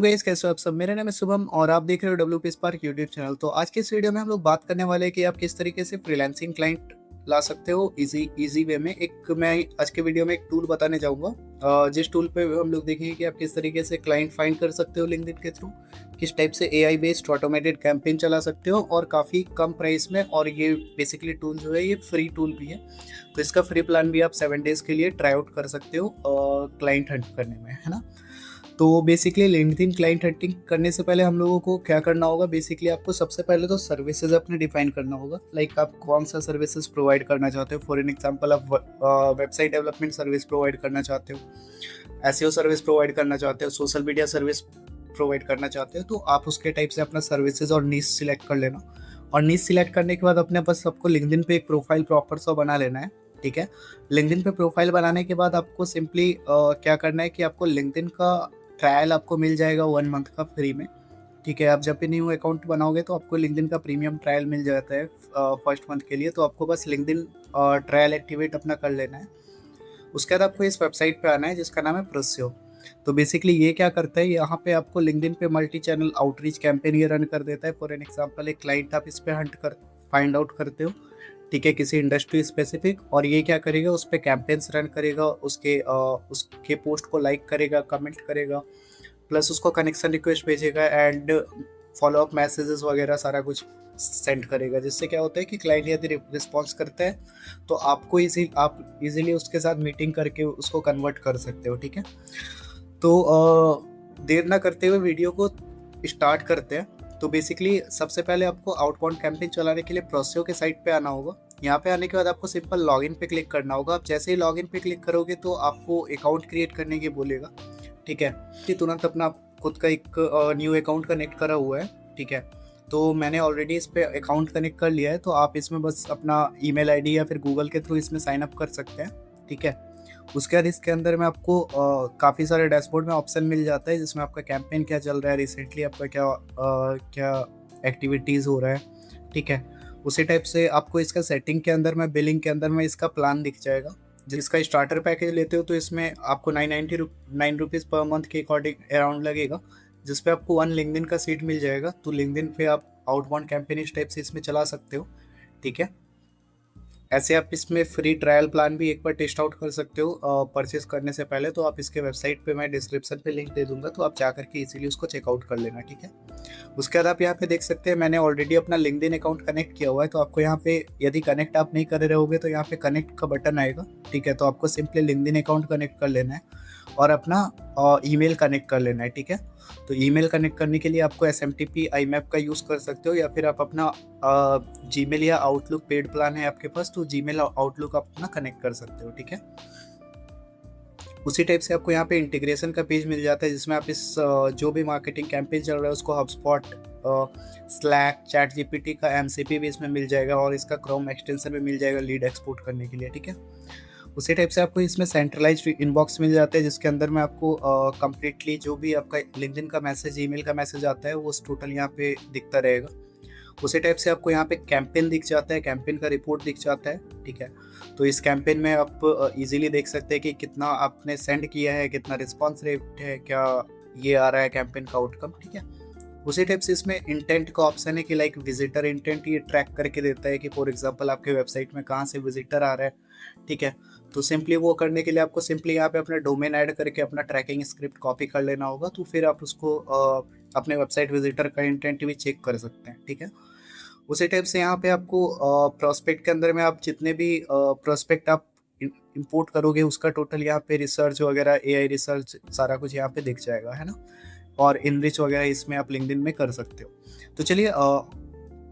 Guys, कैसे हो आप सब। मेरा नाम है शुभम और आप देख रहे हो डब्ल्यूपी स्पार्क यूट्यूब चैनल। तो आज के इस वीडियो में हम लोग बात करने वाले हैं कि आप किस तरीके से फ्रीलांसिंग क्लाइंट ला सकते हो इजी वे में। मैं आज के वीडियो में एक टूल बताने जाऊंगा, जिस टूल पे हम लोग देखेंगे कि आप किस तरीके से क्लाइंट फाइंड कर सकते हो लिंक्डइन के थ्रू, किस टाइप से एआई बेस्ड ऑटोमेटेड कैंपेन चला सकते हो और काफ़ी कम प्राइस में। और ये बेसिकली टूल जो है ये फ्री टूल भी है, तो इसका फ्री प्लान भी आप 7 डेज के लिए ट्राई आउट कर सकते हो क्लाइंट हंट करने में, है ना। तो बेसिकली लिंक्डइन क्लाइंट हंटिंग करने से पहले हम लोगों को क्या करना होगा, बेसिकली आपको सबसे पहले तो सर्विसेज अपने डिफाइन करना होगा। लाइक आप कौन सा सर्विसेज प्रोवाइड करना चाहते हो। फॉर एन एग्जांपल, आप वेबसाइट डेवलपमेंट सर्विस प्रोवाइड करना चाहते हो, एसईओ सर्विस प्रोवाइड करना चाहते हो, सोशल मीडिया सर्विस प्रोवाइड करना चाहते हो, तो आप उसके टाइप से अपना सर्विसेज और नीश सिलेक्ट कर लेना। और नीश सिलेक्ट करने के बाद अपने पास सबको लिंक्डइन पे एक प्रोफाइल प्रॉपर सा बना लेना है, ठीक है। लिंक्डइन पे प्रोफाइल बनाने के बाद आपको सिंपली क्या करना है कि आपको लिंक्डइन का ट्रायल आपको मिल जाएगा 1 मंथ का फ्री में, ठीक है। आप जब भी न्यू अकाउंट बनाओगे तो आपको लिंक्डइन का प्रीमियम ट्रायल मिल जाता है फर्स्ट मंथ के लिए। तो आपको बस लिंक्डइन ट्रायल एक्टिवेट अपना कर लेना है। उसके बाद आपको इस वेबसाइट पे आना है जिसका नाम है प्रोस्यो। तो बेसिकली ये क्या करता है, यहाँ पे आपको लिंक्डइन पे मल्टी चैनल आउटरीच कैंपेन ये रन कर देता है। फॉर एन एग्जांपल, एक क्लाइंट आप इस पे फाइंड आउट करते हो, ठीक है, किसी इंडस्ट्री स्पेसिफिक, और ये क्या करेगा, उस पर कैंपेन्स रन करेगा, उसके पोस्ट को लाइक करेगा, कमेंट करेगा, प्लस उसको कनेक्शन रिक्वेस्ट भेजेगा एंड फॉलोअप मैसेजेस वगैरह सारा कुछ सेंड करेगा। जिससे क्या होता है कि क्लाइंट यदि रिस्पॉन्स करता है तो आप इजीली उसके साथ मीटिंग करके उसको कन्वर्ट कर सकते हो, ठीक है। तो देर ना करते हुए वीडियो को स्टार्ट करते हैं। तो बेसिकली सबसे पहले आपको आउटबाउंड कैंपेन चलाने के लिए प्रोस्यो के साइट पे आना होगा। यहाँ पे आने के बाद आपको सिंपल लॉगिन पे क्लिक करना होगा। आप जैसे ही लॉगिन पे क्लिक करोगे तो आपको अकाउंट क्रिएट करने की बोलेगा, ठीक है। कि तुरंत अपना खुद का एक न्यू अकाउंट कनेक्ट करा हुआ है, ठीक है। तो मैंने ऑलरेडी इस पे अकाउंट कनेक्ट कर लिया है, तो आप इसमें बस अपना ईमेल आईडी या फिर गूगल के थ्रू इसमें साइन अप कर सकते हैं, ठीक है। उसके बाद इसके अंदर में आपको काफ़ी सारे डैशबोर्ड में ऑप्शन मिल जाता है जिसमें आपका कैंपेन क्या चल रहा है, रिसेंटली आपका क्या एक्टिविटीज़ हो रहा है, ठीक है। उसी टाइप से आपको इसका सेटिंग के अंदर में, बिलिंग के अंदर में इसका प्लान दिख जाएगा। जिसका स्टार्टर पैकेज लेते हो तो इसमें आपको 999 रुपीज़ पर मंथ के अकॉर्डिंग अराउंड लगेगा, जिसपे आपको 1 लिंक्डइन का सीट मिल जाएगा। तो लिंक्डइन पे आप आउटबाउंड कैंपेन इस टाइप से इसमें चला सकते हो, ठीक है। ऐसे आप इसमें फ्री ट्रायल प्लान भी एक बार टेस्ट आउट कर सकते हो परचेस करने से पहले। तो आप इसके वेबसाइट पे मैं डिस्क्रिप्शन पे लिंक दे दूंगा, तो आप जा करके इजीली उसको चेकआउट कर लेना, ठीक है। उसके बाद आप यहाँ पे देख सकते हैं मैंने ऑलरेडी अपना लिंक्डइन अकाउंट कनेक्ट किया हुआ है। तो आपको यहाँ पे यदि कनेक्ट आप नहीं कर रहे होगे तो यहाँ पे कनेक्ट का बटन आएगा, ठीक है। तो आपको सिंपली लिंक्डइन अकाउंट कनेक्ट कर लेना है और अपना ईमेल कनेक्ट कर लेना है, ठीक है। तो ईमेल कनेक्ट करने के लिए आपको SMTP IMAP का यूज़ कर सकते हो, या फिर आप अपना जीमेल या आउटलुक पेड प्लान है आपके पास तो जीमेल आउटलुक आप अपना कनेक्ट कर सकते हो, ठीक है। उसी टाइप से आपको यहाँ पे इंटीग्रेशन का पेज मिल जाता है जिसमें आप इस जो भी मार्केटिंग कैंपेन चल रहा है उसको HubSpot, स्लैक, ChatGPT का MCP भी इसमें मिल जाएगा और इसका क्रोम एक्सटेंशन भी मिल जाएगा लीड एक्सपोर्ट करने के लिए, ठीक है। उसी टाइप से आपको इसमें सेंट्रलाइज्ड इनबॉक्स मिल जाता है जिसके अंदर में आपको कंप्लीटली जो भी आपका लिंक्डइन का मैसेज, ईमेल का मैसेज आता है वो टोटल यहाँ पे दिखता रहेगा। उसी टाइप से आपको यहाँ पे कैंपेन दिख जाता है, कैंपेन का रिपोर्ट दिख जाता है, ठीक है। तो इस कैंपेन में आप इजीली देख सकते हैं कि कितना आपने सेंड किया है, कितना रिस्पॉन्स रेट है, क्या ये आ रहा है कैंपेन का आउटकम, ठीक है। उसी टाइप से इसमें इंटेंट का ऑप्शन है कि लाइक विजिटर इंटेंट ये ट्रैक करके देता है कि फॉर एग्जांपल आपके वेबसाइट में कहाँ से विजिटर आ रहा है, ठीक है। तो सिंपली वो करने के लिए आपको सिंपली यहाँ पे अपना डोमेन ऐड करके अपना ट्रैकिंग स्क्रिप्ट कॉपी कर लेना होगा। तो फिर आप उसको अपने वेबसाइट विजिटर का इंटेंट भी चेक कर सकते हैं, ठीक है। उसी टाइप से यहाँ पे आपको प्रोस्पेक्ट के अंदर में आप जितने भी प्रोस्पेक्ट आप इंपोर्ट करोगे उसका टोटल यहाँ पे रिसर्च वगैरह, AI रिसर्च सारा कुछ यहाँ पे दिख जाएगा, है ना। और इनरिच वगैरह इसमें आप लिंक्डइन में कर सकते हो। तो चलिए,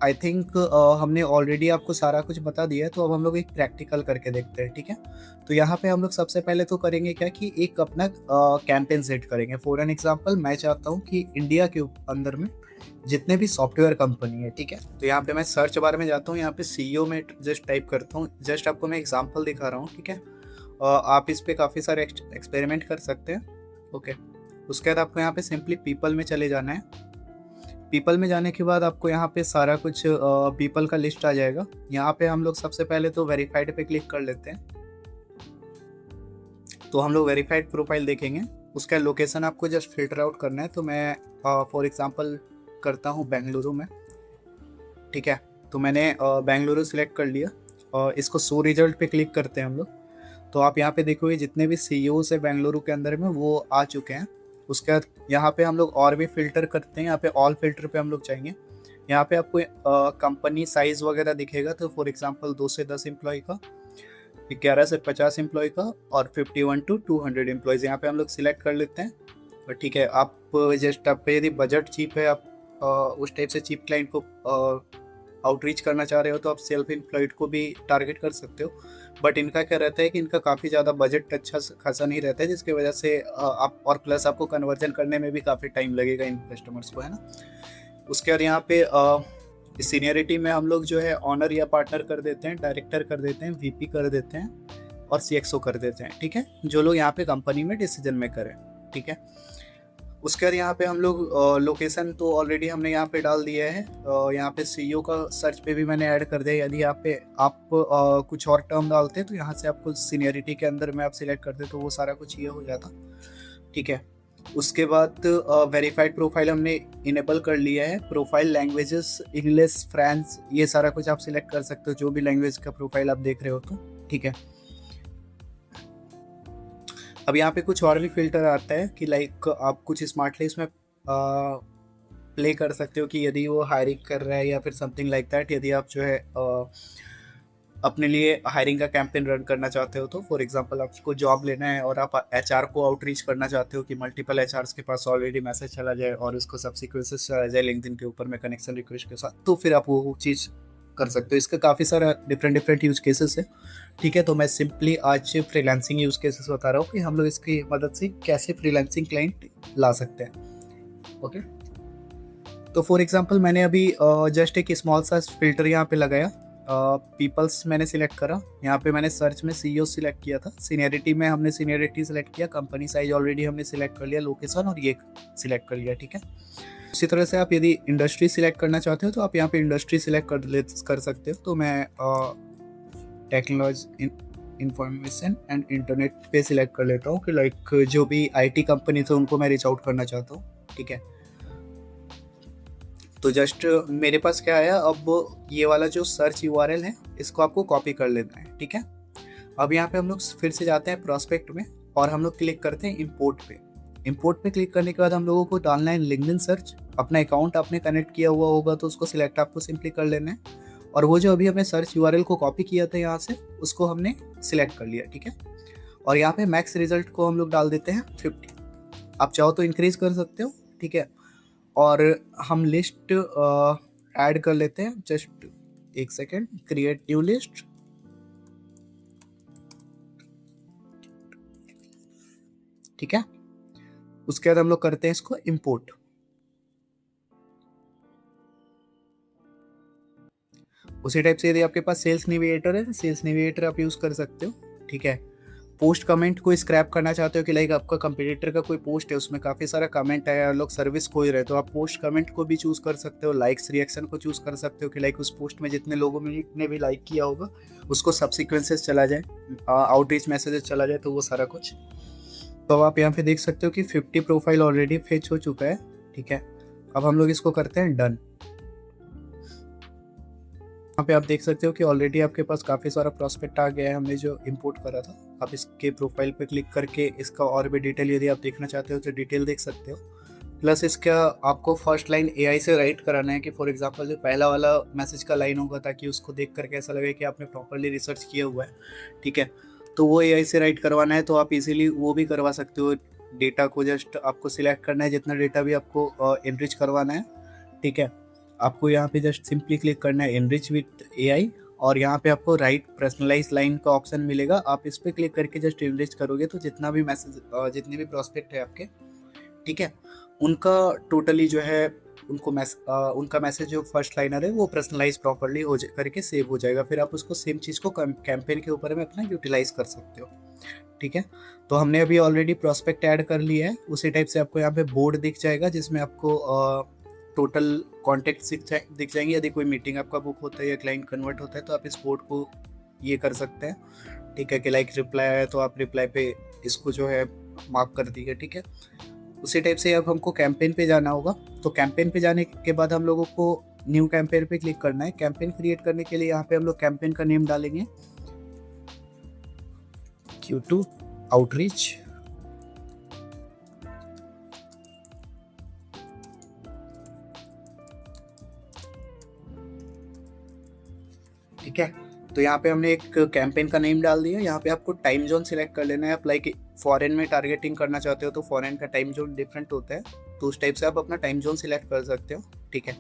आई थिंक हमने ऑलरेडी आपको सारा कुछ बता दिया है, तो अब हम लोग एक प्रैक्टिकल करके देखते हैं, ठीक है। तो यहाँ पे हम लोग सबसे पहले तो करेंगे क्या कि एक अपना कैंपेन सेट करेंगे। फॉर एन एग्जांपल, मैं चाहता हूँ कि इंडिया के अंदर में जितने भी सॉफ्टवेयर कंपनी है, ठीक है। तो यहाँ पे मैं सर्च बार में जाता हूँ, यहाँ पे CEO में जस्ट टाइप करता हूँ। जस्ट आपको मैं एग्जाम्पल दिखा रहा हूँ, ठीक है। आप इस पे काफ़ी सारे एक्सपेरिमेंट कर सकते हैं, ओके। उसके बाद आपको यहाँ पे सिंपली पीपल में चले जाना है। पीपल में जाने के बाद आपको यहाँ पे सारा कुछ पीपल का लिस्ट आ जाएगा। यहाँ पे हम लोग सबसे पहले तो वेरीफाइड पे क्लिक कर लेते हैं। तो हम लोग वेरीफाइड प्रोफाइल देखेंगे। उसका लोकेशन आपको जस्ट फिल्टर आउट करना है। तो मैं फॉर एग्जांपल करता हूँ बेंगलुरु में, ठीक है। तो मैंने बेंगलुरु सिलेक्ट कर लिया और इसको शो रिजल्ट पे क्लिक करते हैं हम लोग। तो आप यहाँ पे देखोगे जितने भी सीईओ है बेंगलुरु के अंदर में वो आ चुके हैं। उसके बाद यहाँ पे हम लोग और भी फिल्टर करते हैं। यहाँ पे ऑल फिल्टर पे हम लोग जाएंगे। यहाँ पे आपको कंपनी साइज वगैरह दिखेगा। तो फॉर एग्जांपल 2 से 10 एम्प्लॉय का, 11 से 50 एम्प्लॉय का और 51 टू 200 एम्प्लॉयज़ यहाँ पे हम लोग सिलेक्ट कर लेते हैं। और ठीक है, आप जस्ट आप पे यदि बजट चीप है, आप उस टाइप से चीप क्लाइंट को आउटरीच करना चाह रहे हो तो आप सेल्फ एम्प्लॉयड को भी टारगेट कर सकते हो। बट इनका क्या रहता है कि इनका काफ़ी ज़्यादा बजट अच्छा खासा नहीं रहता है, जिसकी वजह से आप और प्लस आपको कन्वर्जन करने में भी काफ़ी टाइम लगेगा इन कस्टमर्स को, है ना। उसके बाद यहाँ पे सीनियरिटी में हम लोग जो है ऑनर या पार्टनर कर देते हैं, डायरेक्टर कर देते हैं, वीपी कर देते हैं और सीएक्सओ कर देते हैं, ठीक है, जो लोग यहाँ पे कंपनी में डिसीजन मेकर है, ठीक है। उसके बाद यहाँ पे हम लोग लोकेशन तो ऑलरेडी हमने यहाँ पे डाल दिया है। यहाँ पे सीईओ का सर्च पे भी मैंने ऐड कर दिया। यदि यहाँ पे आप कुछ और टर्म डालते तो यहाँ से आपको सीनियरिटी के अंदर में आप सिलेक्ट करते तो वो सारा कुछ ये हो जाता, ठीक है। उसके बाद वेरीफाइड प्रोफाइल हमने इनेबल कर लिया है। प्रोफाइल लैंग्वेजेस इंग्लिश, फ्रेंच, ये सारा कुछ आप सिलेक्ट कर सकते हो, जो भी लैंग्वेज का प्रोफाइल आप देख रहे हो तो, ठीक है। अब यहाँ पे कुछ और भी फिल्टर आता है कि लाइक आप कुछ स्मार्टली इसमें प्ले कर सकते हो कि यदि वो हायरिंग कर रहा है या फिर समथिंग लाइक दैट। यदि आप जो है अपने लिए हायरिंग का कैंपेन रन करना चाहते हो तो फॉर एग्जांपल आपको जॉब लेना है और आप एचआर को आउटरीच करना चाहते हो कि मल्टीपल एचआरस के पास ऑलरेडी मैसेज चला जाए और उसको सब्सिक्वेंसेस चला जाए लिंक्डइन के ऊपर में कनेक्शन रिक्वेस्ट के साथ, तो फिर आप वो चीज़ कर सकते हो। इसका काफ़ी सारा डिफरेंट यूज केसेस है, ठीक है। तो मैं सिंपली आज फ्रीलांसिंग यूज केसेस बता रहा हूँ कि हम लोग इसकी मदद से कैसे फ्रीलांसिंग क्लाइंट ला सकते हैं, ओके। तो फॉर एग्जांपल मैंने अभी जस्ट एक स्मॉल सा फिल्टर यहाँ पे लगाया। पीपल्स मैंने सिलेक्ट करा। यहाँ पे मैंने सर्च में सीईओ सिलेक्ट किया था। सीनियरिटी में हमने सीनियरिटी सिलेक्ट किया। कंपनी साइज ऑलरेडी हमने सिलेक्ट कर लिया। लोकेशन और ये सिलेक्ट कर लिया, ठीक है। इसी तरह से आप यदि इंडस्ट्री सिलेक्ट करना चाहते हो तो आप यहाँ पे इंडस्ट्री सिलेक्ट कर सकते हो। तो मैं टेक्नोलॉजी, इंफॉर्मेशन एंड इंटरनेट पे सिलेक्ट कर लेता हूँ कि लाइक जो भी आईटी कंपनी थे उनको मैं रीच आउट करना चाहता हूँ, ठीक है। तो जस्ट मेरे पास क्या आया, अब ये वाला जो सर्च यूआरएल है इसको आपको कॉपी कर लेना है, ठीक है। अब यहाँ पे हम लोग फिर से जाते हैं प्रोस्पेक्ट में और हम लोग क्लिक करते हैं इंपोर्ट पे। इंपोर्ट पे क्लिक करने के बाद हम लोगों को डालना है लिंक्डइन सर्च। अपना अकाउंट आपने कनेक्ट किया हुआ होगा तो उसको सिलेक्ट आपको सिंपली कर लेना है और वो जो अभी हमने सर्च यूआरएल को कॉपी किया था यहाँ से उसको हमने सिलेक्ट कर लिया, ठीक है। और यहाँ पे मैक्स रिजल्ट को हम लोग डाल देते हैं 50। आप चाहो तो इंक्रीज कर सकते हो, ठीक है। और हम लिस्ट ऐड कर लेते हैं। जस्ट एक सेकेंड, क्रिएट न्यू लिस्ट, ठीक है। उसके बाद हम लोग करते हैं इसको इंपोर्ट। उसी टाइप से यदि आपके पास सेल्स नेविगेटर है, सेल्स नेविगेटर आप यूज कर सकते हो, ठीक है। पोस्ट कमेंट को स्क्रैप करना चाहते हो कि लाइक आपका कंपटीटर का कोई पोस्ट है उसमें काफ़ी सारा कमेंट है और लोग सर्विस खोज रहे, तो आप पोस्ट कमेंट को भी चूज़ कर सकते हो। लाइक्स रिएक्शन को चूज़ कर सकते हो कि लाइक उस पोस्ट में जितने लोगों ने भी लाइक किया होगा उसको सब्सिक्वेंसेस चला जाए, आउटरीच मैसेजेस चला जाए, तो वो सारा कुछ। तो अब आप यहाँ पे देख सकते हो कि 50 प्रोफाइल ऑलरेडी फेच हो चुका है, ठीक है। अब हम लोग इसको करते हैं डन। यहाँ पे आप देख सकते हो कि ऑलरेडी आपके पास काफ़ी सारा प्रॉस्पेक्ट आ गया है हमने जो इंपोर्ट करा था। आप इसके प्रोफाइल पे क्लिक करके इसका और भी डिटेल यदि आप देखना चाहते हो तो डिटेल देख सकते हो। प्लस इसका आपको फर्स्ट लाइन एआई से राइट कराना है कि फॉर एग्जांपल जो पहला वाला मैसेज का लाइन होगा ताकि उसको देख करके ऐसा लगे कि आपने प्रॉपरली रिसर्च किया हुआ है, ठीक है। तो वो एआई से राइट करवाना है तो आप इजीली वो भी करवा सकते हो। डेटा को जस्ट आपको सिलेक्ट करना है, जितना डेटा भी आपको एनरिच करवाना है, ठीक है। आपको यहाँ पे जस्ट सिंपली क्लिक करना है एनरिच विथ एआई और यहाँ पे आपको राइट पर्सनलाइज लाइन का ऑप्शन मिलेगा। आप इस पर क्लिक करके जस्ट एनरिच करोगे तो जितना भी मैसेज, जितने भी प्रॉस्पेक्ट है आपके, ठीक है, उनका टोटली जो है उनका मैसेज जो फर्स्ट लाइनर है वो पर्सनलाइज प्रॉपरली हो करके सेव हो जाएगा। फिर आप उसको सेम चीज़ को कैंपेन के ऊपर में अपना यूटिलाइज कर सकते हो, ठीक है। तो हमने अभी ऑलरेडी प्रॉस्पेक्ट ऐड कर लिया है। उसी टाइप से आपको यहाँ पे बोर्ड दिख जाएगा जिसमें आपको टोटल कॉन्टेक्ट दिख जाएंगे। यदि कोई मीटिंग आपका बुक होता है या क्लाइंट कन्वर्ट होता है तो आप इस बोर्ड को ये कर सकते हैं, ठीक है, कि लाइक रिप्लाई आया तो आप रिप्लाई पे इसको जो है मार्क कर दी है, ठीक है। उसी टाइप से अब हमको कैंपेन पे जाना होगा। तो कैंपेन पे जाने के बाद हम लोगों को न्यू कैंपेन पे क्लिक करना है। कैंपेन क्रिएट करने के लिए यहाँ पे हम लोग कैंपेन का नेम डालेंगे Q2 आउटरीच। ठीक है, तो यहाँ पे हमने एक कैंपेन का नेम डाल दिया। यहाँ पे आपको टाइम जोन सिलेक्ट कर लेना है। आप लाइक फॉरेन में टारगेटिंग करना चाहते हो तो फॉरेन का टाइम जोन डिफरेंट होता है, तो उस टाइप से आप अपना टाइम जोन सिलेक्ट कर सकते हो, ठीक है।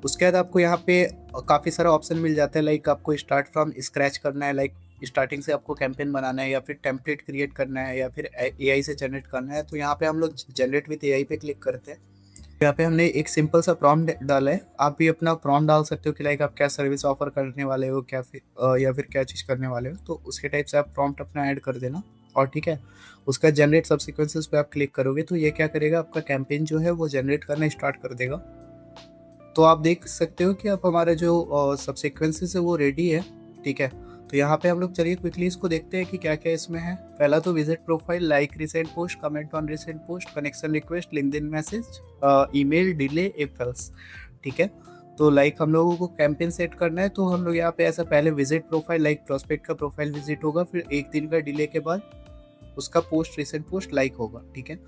उसके बाद आपको यहाँ पे काफ़ी सारा ऑप्शन मिल जाता है, लाइक आपको स्टार्ट फ्रॉम स्क्रैच करना है, लाइक स्टार्टिंग से आपको कैंपेन बनाना है, या फिर टेम्पलेट क्रिएट करना है, या फिर AI से जनरेट करना है। तो यहाँ पे हम लोग जनरेट विथ AI पे क्लिक करते हैं। यहाँ पे हमने एक सिंपल सा प्रॉम्प्ट डाला है। आप भी अपना प्रॉम्प्ट डाल सकते हो कि लाइक आप क्या सर्विस ऑफर करने वाले हो, क्या फिर या फिर क्या चीज़ करने वाले हो, तो उसके टाइप से आप प्रॉम्प्ट अपना ऐड कर देना। और ठीक है, उसका जनरेट सब सीक्वेंसेस पे आप क्लिक करोगे तो ये क्या करेगा, आपका कैंपेन जो है वो जनरेट करना स्टार्ट कर देगा। तो आप देख सकते हो कि अब हमारा जो सब सीक्वेंसेस है वो रेडी है, ठीक है। तो यहाँ पे हम लोग चलिए क्विकली इसको देखते हैं कि क्या क्या इसमें है। पहला तो visit profile, like recent post, comment on recent post, connection request, LinkedIn message, email, delay, if else, ठीक है। तो लाइक हम लोगों को कैंपेन सेट करना है, तो हम लोग यहाँ पे ऐसा पहले विजिट प्रोफाइल, लाइक प्रोस्पेक्ट का प्रोफाइल विजिट होगा, फिर एक दिन का डिले के बाद उसका पोस्ट रिसेंट पोस्ट लाइक होगा, ठीक है।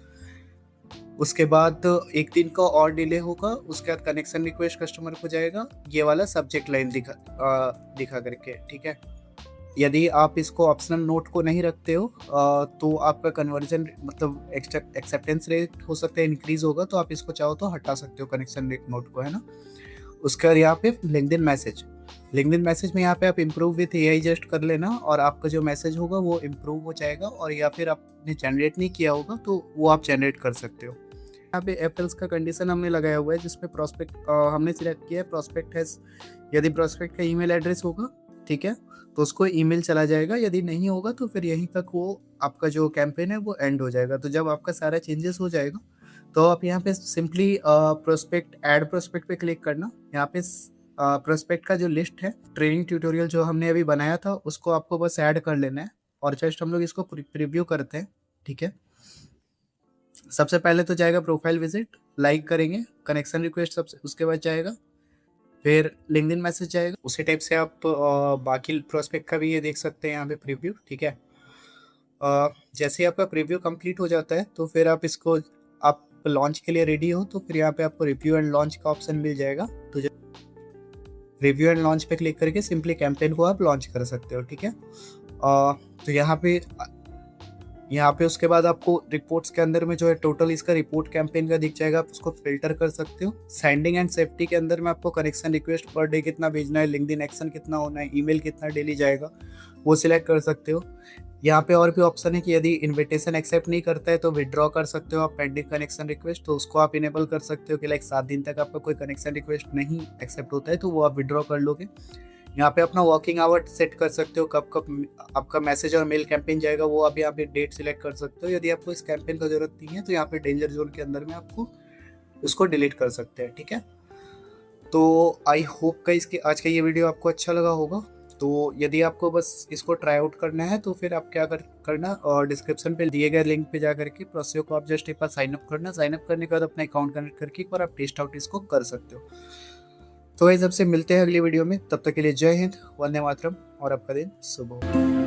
उसके बाद एक दिन का और डिले होगा, उसके बाद कनेक्शन रिक्वेस्ट कस्टमर को जाएगा, ये वाला सब्जेक्ट लाइन दिखा करके, ठीक है। यदि आप इसको ऑप्शनल नोट को नहीं रखते हो तो आपका कन्वर्जन मतलब एक्सेप्टेंस रेट हो सकता है इंक्रीज होगा, तो आप इसको चाहो तो हटा सकते हो कनेक्शन रेट नोट को, है ना। उसके बाद यहाँ पे लिंक्डइन मैसेज में यहाँ पे आप इम्प्रूव विथ AI जस्ट कर लेना, और आपका जो मैसेज होगा वो इम्प्रूव हो जाएगा, और या फिर आपने जनरेट नहीं किया होगा तो वो आप जनरेट कर सकते हो। यहाँ पे एप्पल्स का कंडीशन हमने लगाया हुआ है, जिसमें प्रोस्पेक्ट हमने सिलेक्ट किया है प्रोस्पेक्ट हैज, यदि प्रोस्पेक्ट का ईमेल एड्रेस होगा, ठीक है, तो उसको ईमेल चला जाएगा। यदि नहीं होगा तो फिर यहीं तक वो आपका जो कैंपेन है वो एंड हो जाएगा। तो जब आपका सारा चेंजेस हो जाएगा तो आप यहाँ पे सिंपली प्रोस्पेक्ट ऐड प्रोस्पेक्ट पे क्लिक करना। यहाँ पे प्रोस्पेक्ट का जो लिस्ट है, ट्रेनिंग ट्यूटोरियल जो हमने अभी बनाया था, उसको आपको बस ऐड कर लेना है, और जस्ट हम लोग इसको प्रीव्यू करते हैं, ठीक है। सबसे पहले तो जाएगा प्रोफाइल विजिट, लाइक करेंगे, कनेक्शन रिक्वेस्ट सबसे उसके बाद जाएगा, फिर लिंक्डइन मैसेज जाएगा। उसी टाइप से आप बाकी प्रोस्पेक्ट का भी ये देख सकते हैं यहाँ पे प्रीव्यू, ठीक है। जैसे ही आपका प्रीव्यू कंप्लीट हो जाता है तो फिर आप इसको आप लॉन्च के लिए रेडी हो तो फिर यहाँ पे आपको रिव्यू एंड लॉन्च का ऑप्शन मिल जाएगा। तो रिव्यू एंड लॉन्च पे क्लिक करके सिंपली कैंपेन को आप लॉन्च कर सकते हो, ठीक है। तो यहाँ पे उसके बाद आपको रिपोर्ट्स के अंदर में जो है टोटल इसका रिपोर्ट कैंपेन का दिख जाएगा, आप उसको फिल्टर कर सकते हो। सेंडिंग एंड सेफ्टी के अंदर में आपको कनेक्शन रिक्वेस्ट पर डे कितना भेजना है, लिंक्डइन एक्शन कितना होना है, ईमेल कितना डेली जाएगा, वो सिलेक्ट कर सकते हो। यहाँ पे और भी ऑप्शन है कि यदि इन्विटेशन एक्सेप्ट नहीं करता है तो विड्रॉ कर सकते हो आप पेंडिंग कनेक्शन रिक्वेस्ट, तो उसको आप इनेबल कर सकते हो कि लाइक 7 दिन तक आपका कोई कनेक्शन रिक्वेस्ट नहीं एक्सेप्ट होता है तो वो आप विड्रॉ कर लोगे। यहाँ पे अपना वर्किंग आवर सेट कर सकते हो, कब कब आपका मैसेज और मेल कैंपेन जाएगा वो आप यहाँ पे डेट सिलेक्ट कर सकते हो। यदि आपको इस कैंपेन का जरूरत नहीं है तो यहाँ पे डेंजर जोन के अंदर में आपको उसको डिलीट कर सकते हैं, ठीक है। तो आई होप का इसके आज का ये वीडियो आपको अच्छा लगा होगा। तो यदि आपको बस इसको ट्राई आउट करना है तो फिर आप क्या करना, और डिस्क्रिप्शन पे दिए गए लिंक पे जा करके प्रोसेस को आप जस्ट एक बार साइन अप करना। साइन अप करने के बाद अपना अकाउंट कनेक्ट करके एक बार आप टेस्ट आउट इसको कर सकते हो। तो गाइस, सबसे मिलते हैं अगली वीडियो में, तब तक के लिए जय हिंद, वंदे मातरम, और आपका दिन शुभ हो।